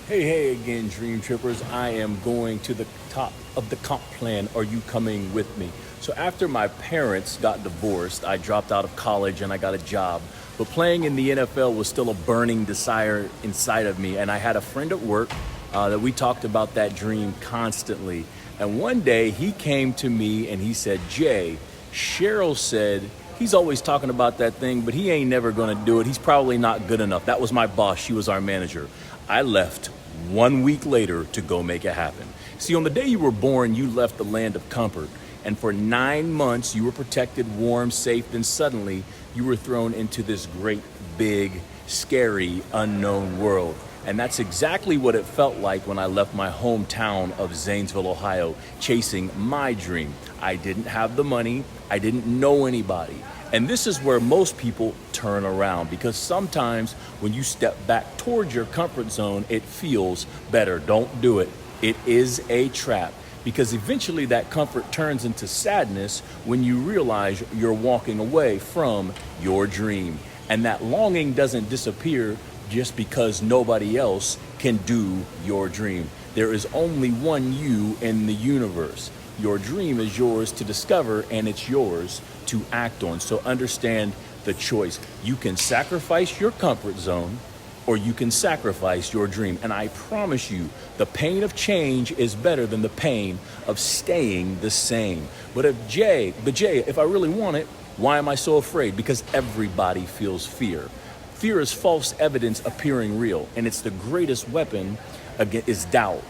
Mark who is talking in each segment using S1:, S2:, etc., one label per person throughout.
S1: Hey again, Dream Trippers. I am going to the top of the comp plan. Are you coming with me? So, after my parents got divorced, I dropped out of college and I got a job. But playing in the NFL was still a burning desire inside of me. And I had a friend at work that we talked about that dream constantly. And one day he came to me and he said, Jay, Cheryl said he's always talking about that thing, but he ain't never gonna do it. He's probably not good enough. That was my boss. She was our manager. I left 1 week later to go make it happen. See, on the day you were born, you left the land of comfort. And for 9 months, you were protected, warm, safe. Then suddenly, you were thrown into this great, big, scary, unknown world. And that's exactly what it felt like when I left my hometown of Zanesville, Ohio, chasing my dream. I didn't have the money. I didn't know anybody. And this is where most people turn around, because sometimes when you step back towards your comfort zone, it feels better. Don't do it. It is a trap, because eventually that comfort turns into sadness when you realize you're walking away from your dream. And that longing doesn't disappear just because nobody else can do your dream. There is only one you in the universe. Your dream is yours to discover, and it's yours to act on. So understand the choice. You can sacrifice your comfort zone, or you can sacrifice your dream. And I promise you, the pain of change is better than the pain of staying the same. But Jay, if I really want it, why am I so afraid? Because everybody feels fear. Fear is false evidence appearing real, and it's the greatest weapon against doubt.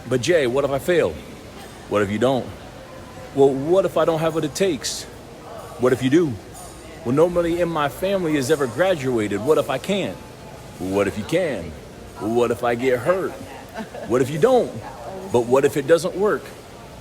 S1: But Jay, what if I fail? What if you don't? Well, what if I don't have what it takes? What if you do? Well, nobody in my family has ever graduated. What if I can't? Well, what if you can? Well, what if I get hurt? What if you don't? But what if it doesn't work?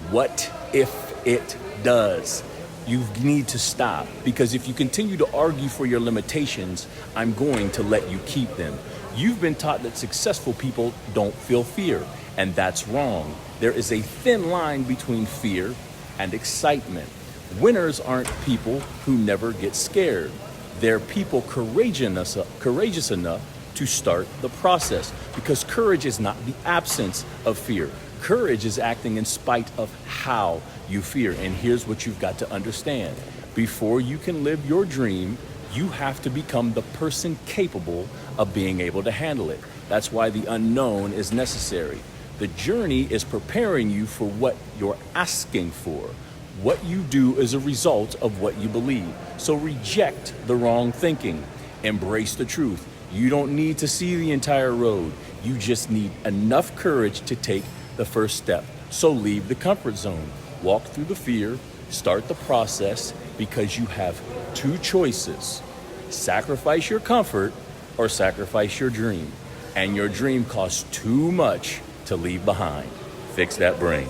S1: What if it does? You need to stop, because if you continue to argue for your limitations, I'm going to let you keep them. You've been taught that successful people don't feel fear, and that's wrong. There is a thin line between fear and excitement. Winners aren't people who never get scared. They're people courageous enough to start the process, because courage is not the absence of fear. Courage is acting in spite of how you fear. And here's what you've got to understand. Before you can live your dream, you have to become the person capable of being able to handle it. That's why the unknown is necessary. The journey is preparing you for what you're asking for. What you do is a result of what you believe. So reject the wrong thinking. Embrace the truth. You don't need to see the entire road. You just need enough courage to take the first step. So leave the comfort zone. Walk through the fear. Start the process, because you have two choices. Sacrifice your comfort or sacrifice your dream. And your dream costs too much to leave behind. Fix that brain.